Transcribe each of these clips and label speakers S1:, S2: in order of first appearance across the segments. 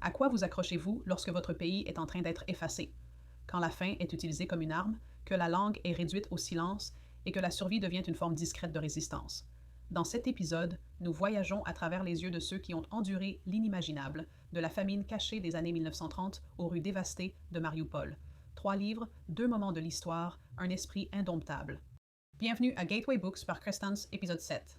S1: À quoi vous accrochez-vous lorsque votre pays est en train d'être effacé? Quand la faim est utilisée comme une arme, que la langue est réduite au silence et que la survie devient une forme discrète de résistance. Dans cet épisode, nous voyageons à travers les yeux de ceux qui ont enduré l'inimaginable, de la famine cachée des années 1930 aux rues dévastées de Mariupol. 3 livres, 2 moments de l'histoire, un esprit indomptable. Bienvenue à Gateway Books par Crestance, épisode 7.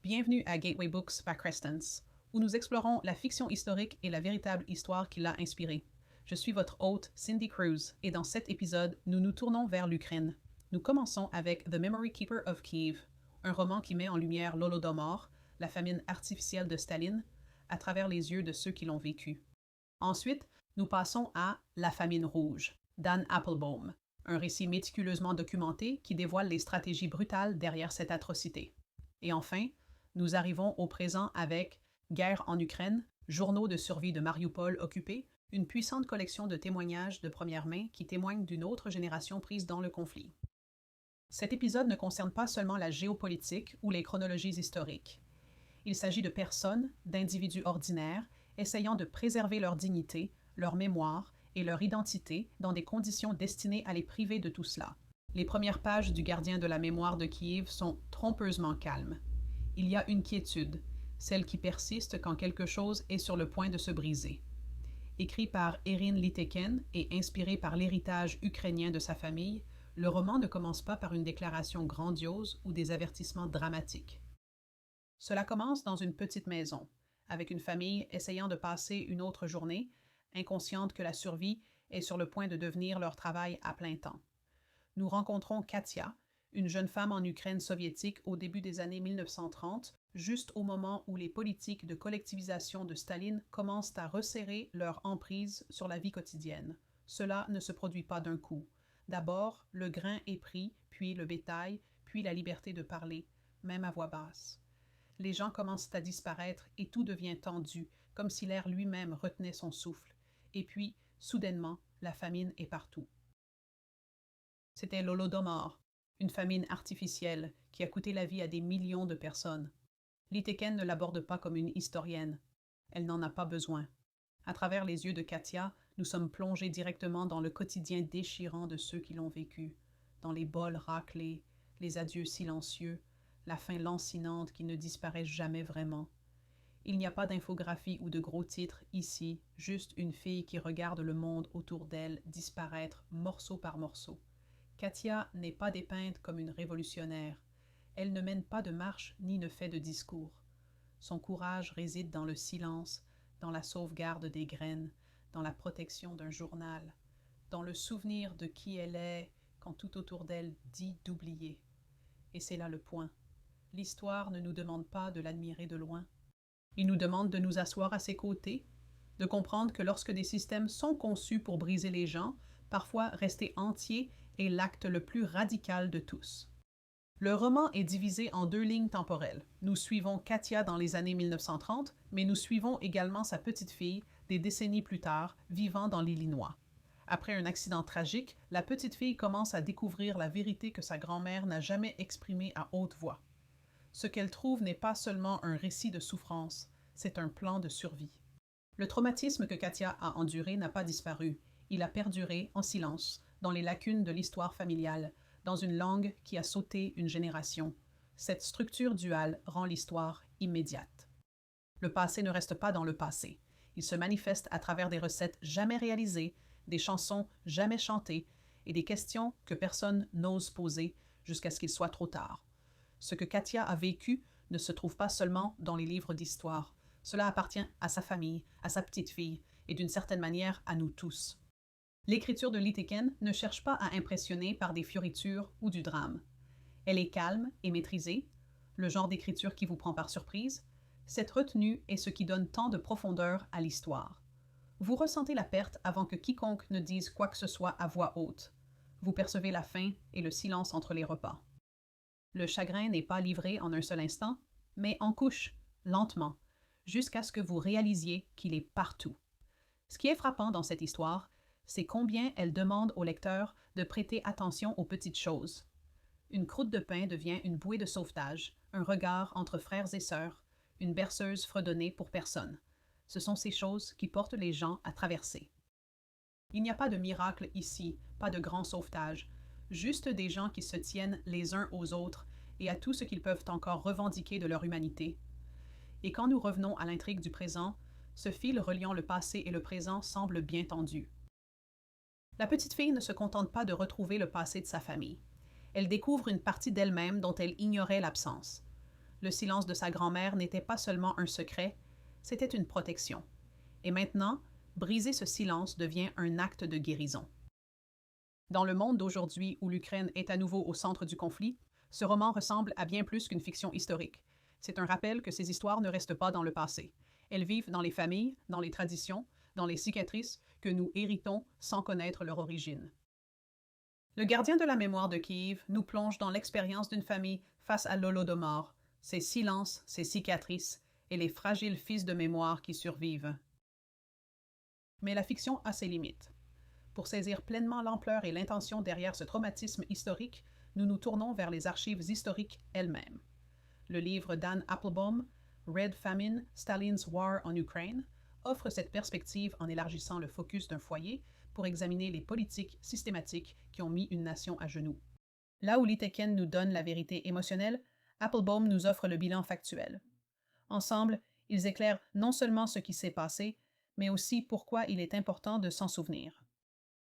S1: Bienvenue à Gateway Books par Crestance, où nous explorons la fiction historique et la véritable histoire qui l'a inspirée. Je suis votre hôte, Cindy Cruz, et dans cet épisode, nous nous tournons vers l'Ukraine. Nous commençons avec The Memory Keeper of Kiev, un roman qui met en lumière l'Holodomor, la famine artificielle de Staline, à travers les yeux de ceux qui l'ont vécu. Ensuite, nous passons à La famine rouge, d'Anne Applebaum, un récit méticuleusement documenté qui dévoile les stratégies brutales derrière cette atrocité. Et enfin, nous arrivons au présent avec Guerre en Ukraine, journaux de survie de Mariupol occupé, une puissante collection de témoignages de première main qui témoignent d'une autre génération prise dans le conflit. Cet épisode ne concerne pas seulement la géopolitique ou les chronologies historiques. Il s'agit de personnes, d'individus ordinaires, essayant de préserver leur dignité, leur mémoire et leur identité dans des conditions destinées à les priver de tout cela. Les premières pages du Gardien de la mémoire de Kiev sont trompeusement calmes. Il y a une quiétude, celle qui persiste quand quelque chose est sur le point de se briser. Écrit par Erin Liteken et inspiré par l'héritage ukrainien de sa famille, le roman ne commence pas par une déclaration grandiose ou des avertissements dramatiques. Cela commence dans une petite maison, avec une famille essayant de passer une autre journée, inconsciente que la survie est sur le point de devenir leur travail à plein temps. Nous rencontrons Katia, une jeune femme en Ukraine soviétique au début des années 1930, juste au moment où les politiques de collectivisation de Staline commencent à resserrer leur emprise sur la vie quotidienne. Cela ne se produit pas d'un coup. D'abord, le grain est pris, puis le bétail, puis la liberté de parler, même à voix basse. Les gens commencent à disparaître et tout devient tendu, comme si l'air lui-même retenait son souffle. Et puis, soudainement, la famine est partout. C'était l'Holodomor, une famine artificielle qui a coûté la vie à des millions de personnes. Liteken ne l'aborde pas comme une historienne. Elle n'en a pas besoin. À travers les yeux de Katia, nous sommes plongés directement dans le quotidien déchirant de ceux qui l'ont vécu, dans les bols raclés, les adieux silencieux, la faim lancinante qui ne disparaît jamais vraiment. Il n'y a pas d'infographie ou de gros titres ici, juste une fille qui regarde le monde autour d'elle disparaître morceau par morceau. Katia n'est pas dépeinte comme une révolutionnaire. Elle ne mène pas de marche ni ne fait de discours. Son courage réside dans le silence, dans la sauvegarde des graines, dans la protection d'un journal, dans le souvenir de qui elle est quand tout autour d'elle dit d'oublier. Et c'est là le point. L'histoire ne nous demande pas de l'admirer de loin. Il nous demande de nous asseoir à ses côtés, de comprendre que lorsque des systèmes sont conçus pour briser les gens, parfois rester entiers est l'acte le plus radical de tous. Le roman est divisé en 2 lignes temporelles. Nous suivons Katia dans les années 1930, mais nous suivons également sa petite-fille des décennies plus tard, vivant dans l'Illinois. Après un accident tragique, la petite-fille commence à découvrir la vérité que sa grand-mère n'a jamais exprimée à haute voix. Ce qu'elle trouve n'est pas seulement un récit de souffrance, c'est un plan de survie. Le traumatisme que Katia a enduré n'a pas disparu. Il a perduré en silence, dans les lacunes de l'histoire familiale, dans une langue qui a sauté une génération. Cette structure duale rend l'histoire immédiate. Le passé ne reste pas dans le passé. Il se manifeste à travers des recettes jamais réalisées, des chansons jamais chantées et des questions que personne n'ose poser jusqu'à ce qu'il soit trop tard. Ce que Katia a vécu ne se trouve pas seulement dans les livres d'histoire. Cela appartient à sa famille, à sa petite-fille et d'une certaine manière à nous tous. L'écriture de Liteken ne cherche pas à impressionner par des fioritures ou du drame. Elle est calme et maîtrisée, le genre d'écriture qui vous prend par surprise. Cette retenue est ce qui donne tant de profondeur à l'histoire. Vous ressentez la perte avant que quiconque ne dise quoi que ce soit à voix haute. Vous percevez la faim et le silence entre les repas. Le chagrin n'est pas livré en un seul instant, mais en couches, lentement, jusqu'à ce que vous réalisiez qu'il est partout. Ce qui est frappant dans cette histoire, c'est combien elle demande au lecteur de prêter attention aux petites choses. Une croûte de pain devient une bouée de sauvetage, un regard entre frères et sœurs, une berceuse fredonnée pour personne. Ce sont ces choses qui portent les gens à traverser. Il n'y a pas de miracle ici, pas de grand sauvetage, juste des gens qui se tiennent les uns aux autres et à tout ce qu'ils peuvent encore revendiquer de leur humanité. Et quand nous revenons à l'intrigue du présent, ce fil reliant le passé et le présent semble bien tendu. La petite fille ne se contente pas de retrouver le passé de sa famille. Elle découvre une partie d'elle-même dont elle ignorait l'absence. Le silence de sa grand-mère n'était pas seulement un secret, c'était une protection. Et maintenant, briser ce silence devient un acte de guérison. Dans le monde d'aujourd'hui où l'Ukraine est à nouveau au centre du conflit, ce roman ressemble à bien plus qu'une fiction historique. C'est un rappel que ces histoires ne restent pas dans le passé. Elles vivent dans les familles, dans les traditions, dans les cicatrices que nous héritons sans connaître leur origine. Le gardien de la mémoire de Kiev nous plonge dans l'expérience d'une famille face à l'Holodomor, ses silences, ses cicatrices et les fragiles fils de mémoire qui survivent. Mais la fiction a ses limites. Pour saisir pleinement l'ampleur et l'intention derrière ce traumatisme historique, nous nous tournons vers les archives historiques elles-mêmes. Le livre d'Anne Applebaum, Red Famine, Stalin's War en Ukraine, offre cette perspective en élargissant le focus d'un foyer pour examiner les politiques systématiques qui ont mis une nation à genoux. Là où Liteken nous donne la vérité émotionnelle, Applebaum nous offre le bilan factuel. Ensemble, ils éclairent non seulement ce qui s'est passé, mais aussi pourquoi il est important de s'en souvenir.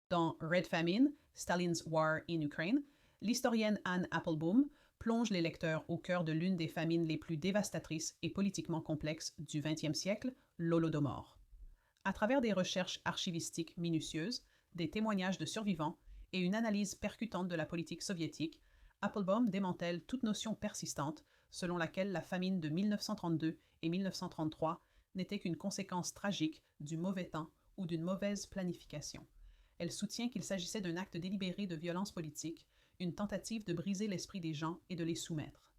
S1: Dans Red Famine, Stalin's War in Ukraine, l'historienne Anne Applebaum plonge les lecteurs au cœur de l'une des famines les plus dévastatrices et politiquement complexes du XXe siècle, l'Holodomor. À travers des recherches archivistiques minutieuses, des témoignages de survivants et une analyse percutante de la politique soviétique, Applebaum démantèle toute notion persistante selon laquelle la famine de 1932 et 1933 n'était qu'une conséquence tragique du mauvais temps ou d'une mauvaise planification. Elle soutient qu'il s'agissait d'un acte délibéré de violence politique, une tentative de briser l'esprit des gens et de les soumettre.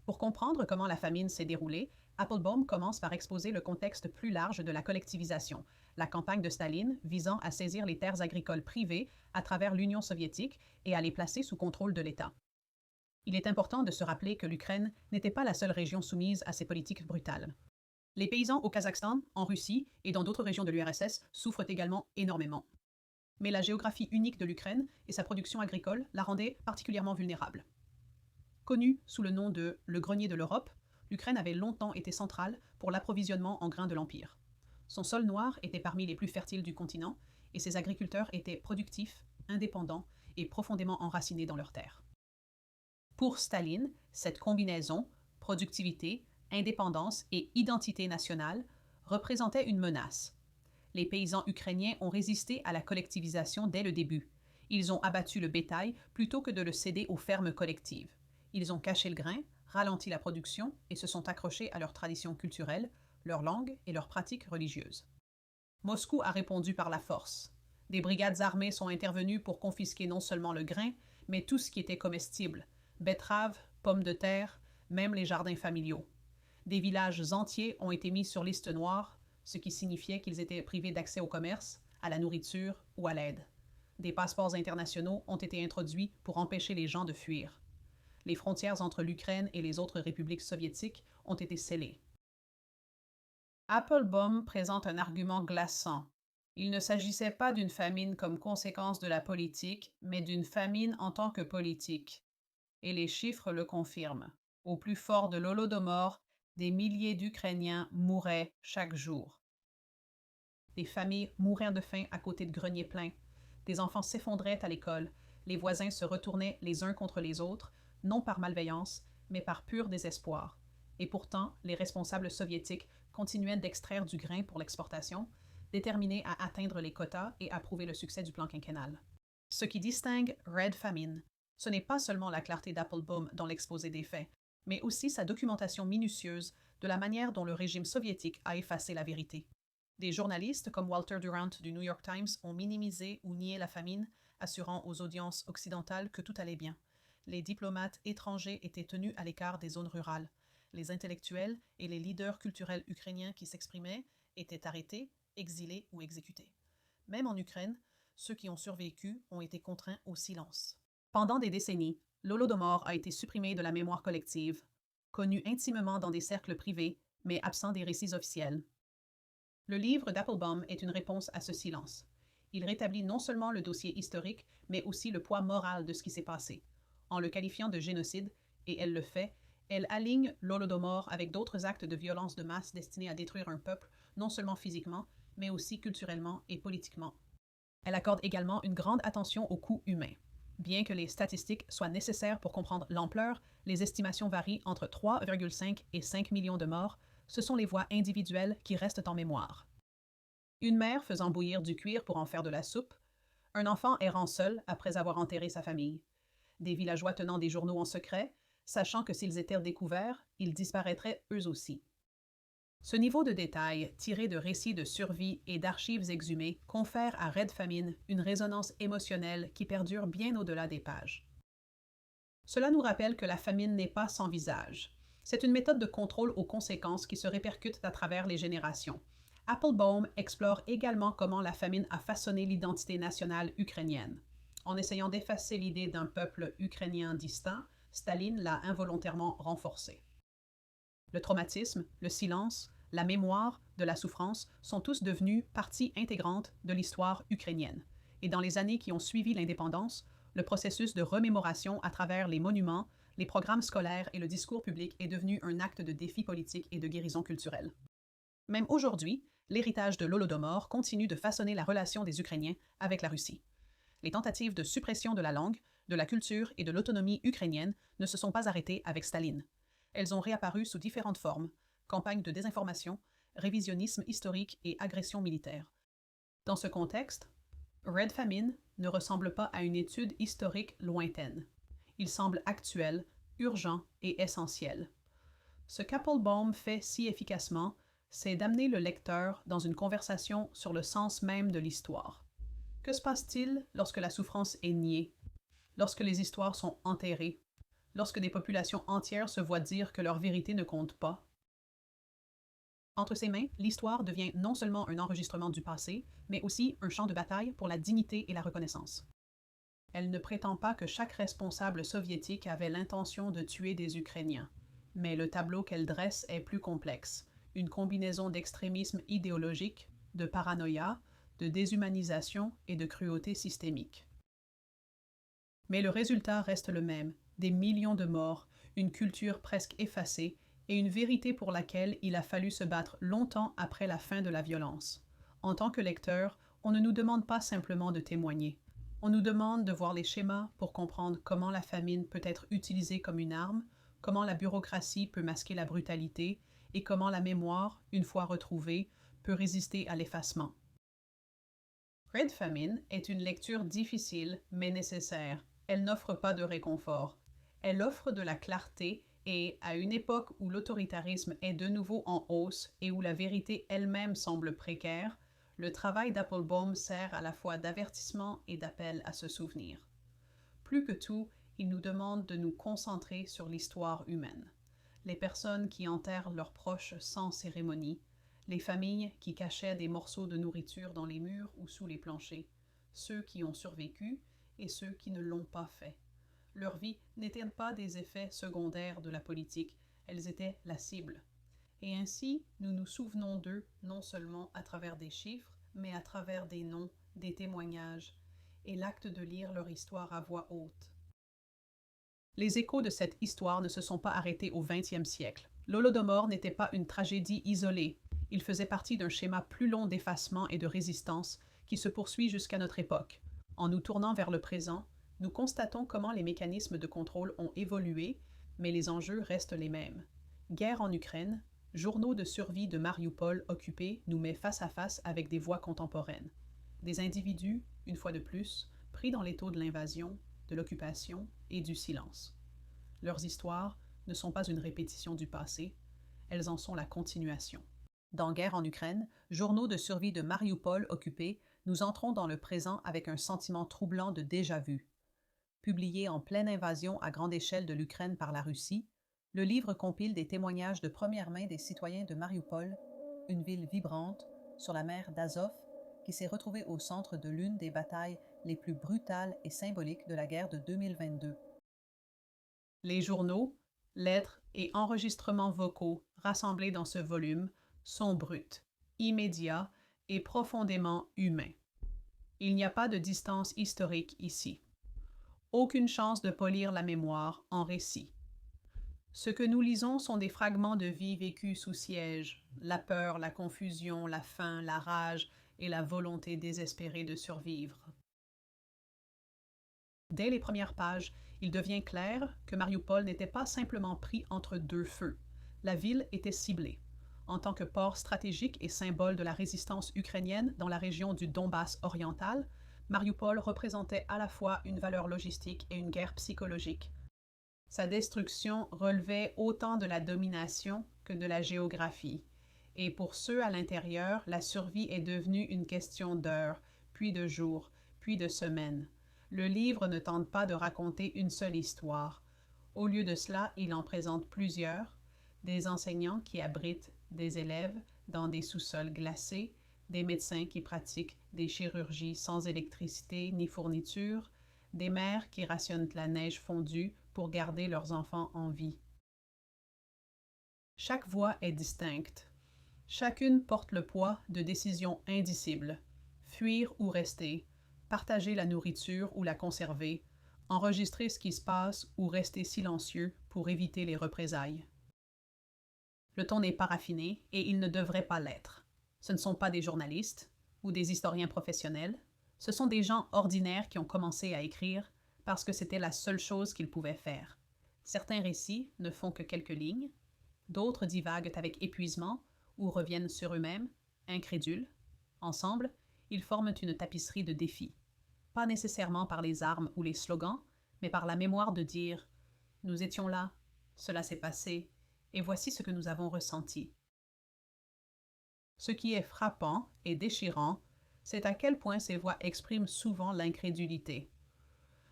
S1: Pour comprendre comment la famine s'est déroulée, Applebaum commence par exposer le contexte plus large de la collectivisation, la campagne de Staline visant à saisir les terres agricoles privées à travers l'Union soviétique et à les placer sous contrôle de l'État. Il est important de se rappeler que l'Ukraine n'était pas la seule région soumise à ces politiques brutales. Les paysans au Kazakhstan, en Russie et dans d'autres régions de l'URSS souffrent également énormément. Mais la géographie unique de l'Ukraine et sa production agricole la rendaient particulièrement vulnérable. Connue sous le nom de « le grenier de l'Europe », l'Ukraine avait longtemps été centrale pour l'approvisionnement en grains de l'Empire. Son sol noir était parmi les plus fertiles du continent et ses agriculteurs étaient productifs, indépendants et profondément enracinés dans leurs terres. Pour Staline, cette combinaison, productivité, indépendance et identité nationale, représentait une menace. Les paysans ukrainiens ont résisté à la collectivisation dès le début. Ils ont abattu le bétail plutôt que de le céder aux fermes collectives. Ils ont caché le grain, ralenti la production et se sont accrochés à leurs traditions culturelles, leur langue et leurs pratiques religieuses. Moscou a répondu par la force. Des brigades armées sont intervenues pour confisquer non seulement le grain, mais tout ce qui était comestible, betteraves, pommes de terre, même les jardins familiaux. Des villages entiers ont été mis sur liste noire, ce qui signifiait qu'ils étaient privés d'accès au commerce, à la nourriture ou à l'aide. Des passeports internationaux ont été introduits pour empêcher les gens de fuir. Les frontières entre l'Ukraine et les autres républiques soviétiques ont été scellées. Applebaum présente un argument glaçant. Il ne s'agissait pas d'une famine comme conséquence de la politique, mais d'une famine en tant que politique. Et les chiffres le confirment. Au plus fort de l'Holodomor, des milliers d'Ukrainiens mouraient chaque jour. Des familles mouraient de faim à côté de greniers pleins. Des enfants s'effondraient à l'école. Les voisins se retournaient les uns contre les autres, non par malveillance, mais par pur désespoir. Et pourtant, les responsables soviétiques continuaient d'extraire du grain pour l'exportation, déterminés à atteindre les quotas et à prouver le succès du plan quinquennal. Ce qui distingue Red Famine, ce n'est pas seulement la clarté d'Applebaum dans l'exposé des faits, mais aussi sa documentation minutieuse de la manière dont le régime soviétique a effacé la vérité. Des journalistes comme Walter Durant du New York Times ont minimisé ou nié la famine, assurant aux audiences occidentales que tout allait bien. Les diplomates étrangers étaient tenus à l'écart des zones rurales. Les intellectuels et les leaders culturels ukrainiens qui s'exprimaient étaient arrêtés, exilés ou exécutés. Même en Ukraine, ceux qui ont survécu ont été contraints au silence. Pendant des décennies, l'Holodomor a été supprimé de la mémoire collective, connu intimement dans des cercles privés, mais absent des récits officiels. Le livre d'Applebaum est une réponse à ce silence. Il rétablit non seulement le dossier historique, mais aussi le poids moral de ce qui s'est passé. En le qualifiant de génocide, et elle le fait, elle aligne l'Holodomor avec d'autres actes de violence de masse destinés à détruire un peuple, non seulement physiquement, mais aussi culturellement et politiquement. Elle accorde également une grande attention au coût humain. Bien que les statistiques soient nécessaires pour comprendre l'ampleur, les estimations varient entre 3,5 et 5 millions de morts. Ce sont les voix individuelles qui restent en mémoire. Une mère faisant bouillir du cuir pour en faire de la soupe, un enfant errant seul après avoir enterré sa famille, des villageois tenant des journaux en secret, sachant que s'ils étaient découverts, ils disparaîtraient eux aussi. Ce niveau de détail, tiré de récits de survie et d'archives exhumées, confère à Red Famine une résonance émotionnelle qui perdure bien au-delà des pages. Cela nous rappelle que la famine n'est pas sans visage. C'est une méthode de contrôle aux conséquences qui se répercute à travers les générations. Applebaum explore également comment la famine a façonné l'identité nationale ukrainienne. En essayant d'effacer l'idée d'un peuple ukrainien distinct, Staline l'a involontairement renforcée. Le traumatisme, le silence, la mémoire de la souffrance sont tous devenus partie intégrante de l'histoire ukrainienne. Et dans les années qui ont suivi l'indépendance, le processus de remémoration à travers les monuments, les programmes scolaires et le discours public est devenu un acte de défi politique et de guérison culturelle. Même aujourd'hui, l'héritage de l'Holodomor continue de façonner la relation des Ukrainiens avec la Russie. Les tentatives de suppression de la langue, de la culture et de l'autonomie ukrainienne ne se sont pas arrêtées avec Staline. Elles ont réapparu sous différentes formes, campagnes de désinformation, révisionnisme historique et agression militaire. Dans ce contexte, Red Famine ne ressemble pas à une étude historique lointaine. Il semble actuel, urgent et essentiel. Ce qu'Applebaum fait si efficacement, c'est d'amener le lecteur dans une conversation sur le sens même de l'histoire. Que se passe-t-il lorsque la souffrance est niée, lorsque les histoires sont enterrées, lorsque des populations entières se voient dire que leur vérité ne compte pas? Entre ses mains, l'histoire devient non seulement un enregistrement du passé, mais aussi un champ de bataille pour la dignité et la reconnaissance. Elle ne prétend pas que chaque responsable soviétique avait l'intention de tuer des Ukrainiens, mais le tableau qu'elle dresse est plus complexe, une combinaison d'extrémisme idéologique, de paranoïa, de déshumanisation et de cruauté systémique. Mais le résultat reste le même, des millions de morts, une culture presque effacée et une vérité pour laquelle il a fallu se battre longtemps après la fin de la violence. En tant que lecteur, on ne nous demande pas simplement de témoigner. On nous demande de voir les schémas pour comprendre comment la famine peut être utilisée comme une arme, comment la bureaucratie peut masquer la brutalité et comment la mémoire, une fois retrouvée, peut résister à l'effacement. Red Famine est une lecture difficile mais nécessaire. Elle n'offre pas de réconfort. Elle offre de la clarté et, à une époque où l'autoritarisme est de nouveau en hausse et où la vérité elle-même semble précaire, le travail d'Applebaum sert à la fois d'avertissement et d'appel à se souvenir. Plus que tout, il nous demande de nous concentrer sur l'histoire humaine. Les personnes qui enterrent leurs proches sans cérémonie, les familles qui cachaient des morceaux de nourriture dans les murs ou sous les planchers, ceux qui ont survécu et ceux qui ne l'ont pas fait. Leur vie n'était pas des effets secondaires de la politique, elles étaient la cible. Et ainsi, nous nous souvenons d'eux non seulement à travers des chiffres, mais à travers des noms, des témoignages, et l'acte de lire leur histoire à voix haute. Les échos de cette histoire ne se sont pas arrêtés au XXe siècle. L'Holodomor n'était pas une tragédie isolée. Il faisait partie d'un schéma plus long d'effacement et de résistance qui se poursuit jusqu'à notre époque. En nous tournant vers le présent, nous constatons comment les mécanismes de contrôle ont évolué, mais les enjeux restent les mêmes. Guerre en Ukraine, journaux de survie de Mariupol occupés nous met face à face avec des voix contemporaines. Des individus, une fois de plus, pris dans l'étau de l'invasion, de l'occupation et du silence. Leurs histoires ne sont pas une répétition du passé, elles en sont la continuation. Dans Guerre en Ukraine, journaux de survie de Mariupol occupés, nous entrons dans le présent avec un sentiment troublant de déjà-vu. Publié en pleine invasion à grande échelle de l'Ukraine par la Russie, le livre compile des témoignages de première main des citoyens de Mariupol, une ville vibrante, sur la mer d'Azov, qui s'est retrouvé au centre de l'une des batailles les plus brutales et symboliques de la guerre de 2022. Les journaux, lettres et enregistrements vocaux rassemblés dans ce volume sont bruts, immédiats et profondément humains. Il n'y a pas de distance historique ici. Aucune chance de polir la mémoire en récit. Ce que nous lisons sont des fragments de vie vécus sous siège, la peur, la confusion, la faim, la rage et la volonté désespérée de survivre. Dès les premières pages, il devient clair que Mariupol n'était pas simplement pris entre deux feux. La ville était ciblée. En tant que port stratégique et symbole de la résistance ukrainienne dans la région du Donbass oriental, Mariupol représentait à la fois une valeur logistique et une guerre psychologique. Sa destruction relevait autant de la domination que de la géographie. Et pour ceux à l'intérieur, la survie est devenue une question d'heures, puis de jours, puis de semaines. Le livre ne tente pas de raconter une seule histoire. Au lieu de cela, il en présente plusieurs, des enseignants qui abritent des élèves dans des sous-sols glacés, des médecins qui pratiquent des chirurgies sans électricité ni fourniture, des mères qui rationnent la neige fondue pour garder leurs enfants en vie. Chaque voix est distincte. Chacune porte le poids de décisions indicibles. Fuir ou rester, partager la nourriture ou la conserver, enregistrer ce qui se passe ou rester silencieux pour éviter les représailles. Le ton n'est pas raffiné et il ne devrait pas l'être. Ce ne sont pas des journalistes ou des historiens professionnels, ce sont des gens ordinaires qui ont commencé à écrire parce que c'était la seule chose qu'ils pouvaient faire. Certains récits ne font que quelques lignes, d'autres divaguent avec épuisement ou reviennent sur eux-mêmes, incrédules. Ensemble, ils forment une tapisserie de défis. Pas nécessairement par les armes ou les slogans, mais par la mémoire de dire « Nous étions là, cela s'est passé, et voici ce que nous avons ressenti. » Ce qui est frappant et déchirant, c'est à quel point ces voix expriment souvent l'incrédulité.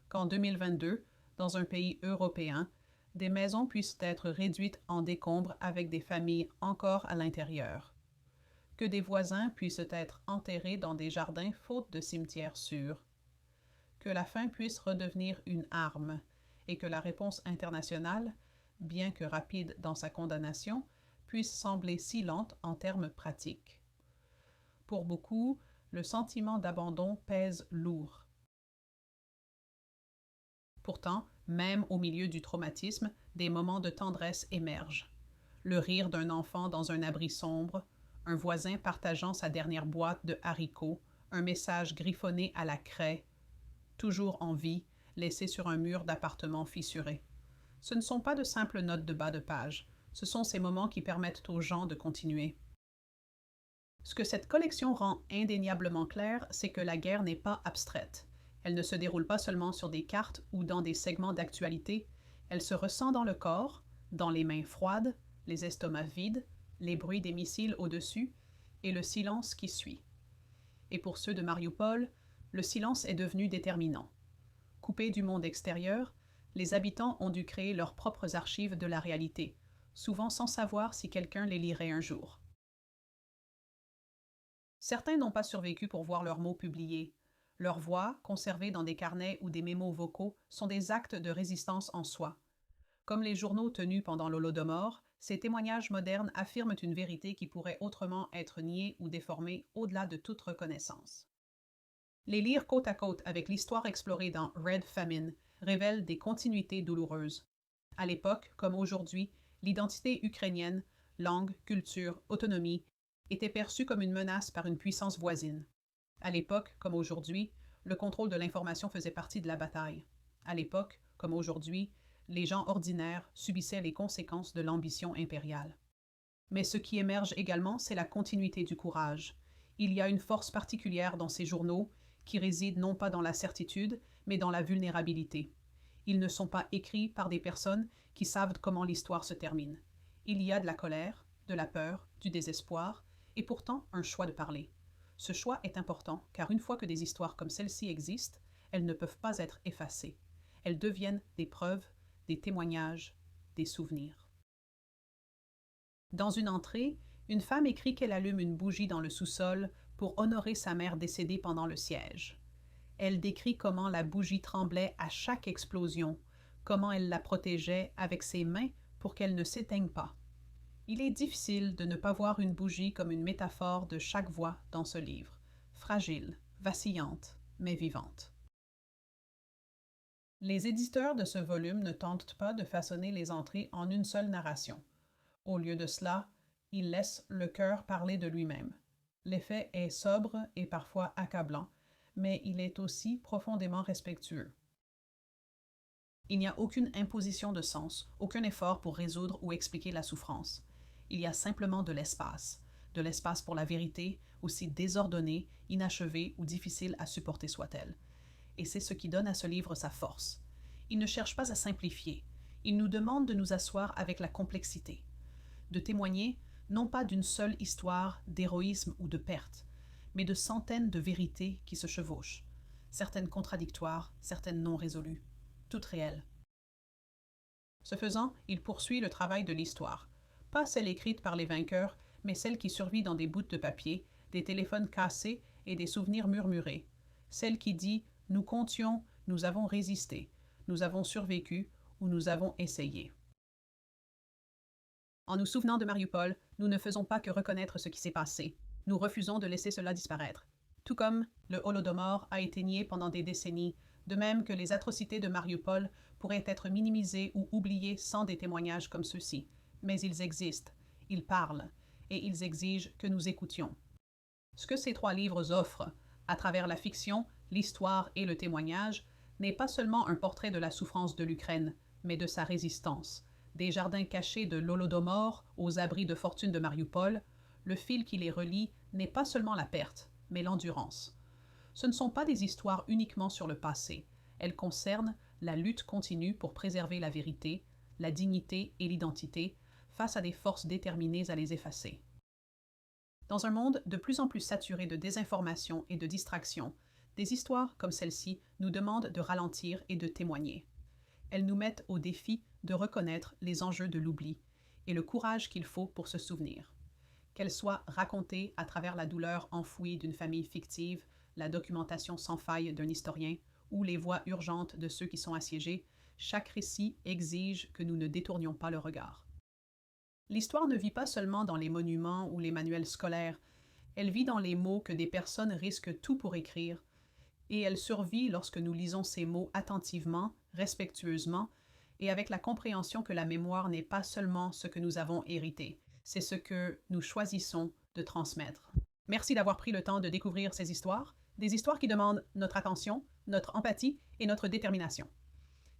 S1: Qu'en 2022, dans un pays européen, des maisons puissent être réduites en décombres avec des familles encore à l'intérieur. Que des voisins puissent être enterrés dans des jardins faute de cimetières sûrs. Que la faim puisse redevenir une arme et que la réponse internationale, bien que rapide dans sa condamnation, puisse sembler si lente en termes pratiques. Pour beaucoup, le sentiment d'abandon pèse lourd. Pourtant, même au milieu du traumatisme, des moments de tendresse émergent. Le rire d'un enfant dans un abri sombre, un voisin partageant sa dernière boîte de haricots, un message griffonné à la craie, toujours en vie, laissé sur un mur d'appartement fissuré. Ce ne sont pas de simples notes de bas de page, ce sont ces moments qui permettent aux gens de continuer. Ce que cette collection rend indéniablement clair, c'est que la guerre n'est pas abstraite. Elle ne se déroule pas seulement sur des cartes ou dans des segments d'actualité, elle se ressent dans le corps, dans les mains froides, les estomacs vides, les bruits des missiles au-dessus et le silence qui suit. Et pour ceux de Mariupol, le silence est devenu déterminant. Coupés du monde extérieur, les habitants ont dû créer leurs propres archives de la réalité, souvent sans savoir si quelqu'un les lirait un jour. Certains n'ont pas survécu pour voir leurs mots publiés. Leurs voix, conservées dans des carnets ou des mémos vocaux, sont des actes de résistance en soi. Comme les journaux tenus pendant l'Holodomor, ces témoignages modernes affirment une vérité qui pourrait autrement être niée ou déformée au-delà de toute reconnaissance. Les lire côte à côte avec l'histoire explorée dans Red Famine révèle des continuités douloureuses. À l'époque, comme aujourd'hui, l'identité ukrainienne, langue, culture, autonomie, était perçue comme une menace par une puissance voisine. À l'époque, comme aujourd'hui, le contrôle de l'information faisait partie de la bataille. À l'époque, comme aujourd'hui, les gens ordinaires subissaient les conséquences de l'ambition impériale. Mais ce qui émerge également, c'est la continuité du courage. Il y a une force particulière dans ces journaux qui réside non pas dans la certitude, mais dans la vulnérabilité. Ils ne sont pas écrits par des personnes qui savent comment l'histoire se termine. Il y a de la colère, de la peur, du désespoir, et pourtant un choix de parler. Ce choix est important, car une fois que des histoires comme celle-ci existent, elles ne peuvent pas être effacées. Elles deviennent des preuves, des témoignages, des souvenirs. Dans une entrée, une femme écrit qu'elle allume une bougie dans le sous-sol pour honorer sa mère décédée pendant le siège. Elle décrit comment la bougie tremblait à chaque explosion, comment elle la protégeait avec ses mains pour qu'elle ne s'éteigne pas. Il est difficile de ne pas voir une bougie comme une métaphore de chaque voix dans ce livre, fragile, vacillante, mais vivante. Les éditeurs de ce volume ne tentent pas de façonner les entrées en une seule narration. Au lieu de cela, ils laissent le cœur parler de lui-même. L'effet est sobre et parfois accablant, mais il est aussi profondément respectueux. Il n'y a aucune imposition de sens, aucun effort pour résoudre ou expliquer la souffrance. Il y a simplement de l'espace pour la vérité, aussi désordonnée, inachevée ou difficile à supporter soit-elle. Et c'est ce qui donne à ce livre sa force. Il ne cherche pas à simplifier, il nous demande de nous asseoir avec la complexité, de témoigner non pas d'une seule histoire d'héroïsme ou de perte, mais de centaines de vérités qui se chevauchent, certaines contradictoires, certaines non résolues, toutes réelles. Ce faisant, il poursuit le travail de l'histoire, pas celle écrite par les vainqueurs, mais celle qui survit dans des bouts de papier, des téléphones cassés et des souvenirs murmurés, celle qui dit « Nous comptions, nous avons résisté, nous avons survécu ou nous avons essayé ». En nous souvenant de Mariupol, nous ne faisons pas que reconnaître ce qui s'est passé. Nous refusons de laisser cela disparaître. Tout comme le Holodomor a été nié pendant des décennies, de même que les atrocités de Mariupol pourraient être minimisées ou oubliées sans des témoignages comme ceux-ci. Mais ils existent, ils parlent, et ils exigent que nous écoutions. Ce que ces trois livres offrent, à travers la fiction, l'histoire et le témoignage, n'est pas seulement un portrait de la souffrance de l'Ukraine, mais de sa résistance. Des jardins cachés de l'Holodomor aux abris de fortune de Mariupol, le fil qui les relie n'est pas seulement la perte, mais l'endurance. Ce ne sont pas des histoires uniquement sur le passé. Elles concernent la lutte continue pour préserver la vérité, la dignité et l'identité face à des forces déterminées à les effacer. Dans un monde de plus en plus saturé de désinformation et de distraction, des histoires comme celle-ci nous demandent de ralentir et de témoigner. Elles nous mettent au défi de reconnaître les enjeux de l'oubli et le courage qu'il faut pour se souvenir. Qu'elles soient racontées à travers la douleur enfouie d'une famille fictive, la documentation sans faille d'un historien ou les voix urgentes de ceux qui sont assiégés, chaque récit exige que nous ne détournions pas le regard. L'histoire ne vit pas seulement dans les monuments ou les manuels scolaires, elle vit dans les mots que des personnes risquent tout pour écrire, et elle survit lorsque nous lisons ces mots attentivement, respectueusement, et avec la compréhension que la mémoire n'est pas seulement ce que nous avons hérité, c'est ce que nous choisissons de transmettre. Merci d'avoir pris le temps de découvrir ces histoires, des histoires qui demandent notre attention, notre empathie et notre détermination.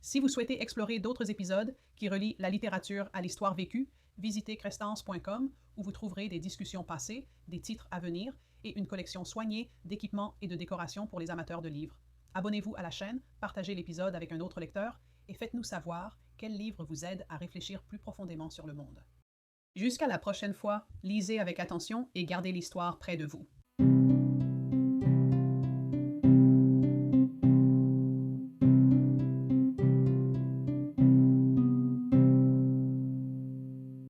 S1: Si vous souhaitez explorer d'autres épisodes qui relient la littérature à l'histoire vécue, visitez crestance.com où vous trouverez des discussions passées, des titres à venir et une collection soignée d'équipements et de décorations pour les amateurs de livres. Abonnez-vous à la chaîne, partagez l'épisode avec un autre lecteur et faites-nous savoir quel livre vous aide à réfléchir plus profondément sur le monde. Jusqu'à la prochaine fois, lisez avec attention et gardez l'histoire près de vous.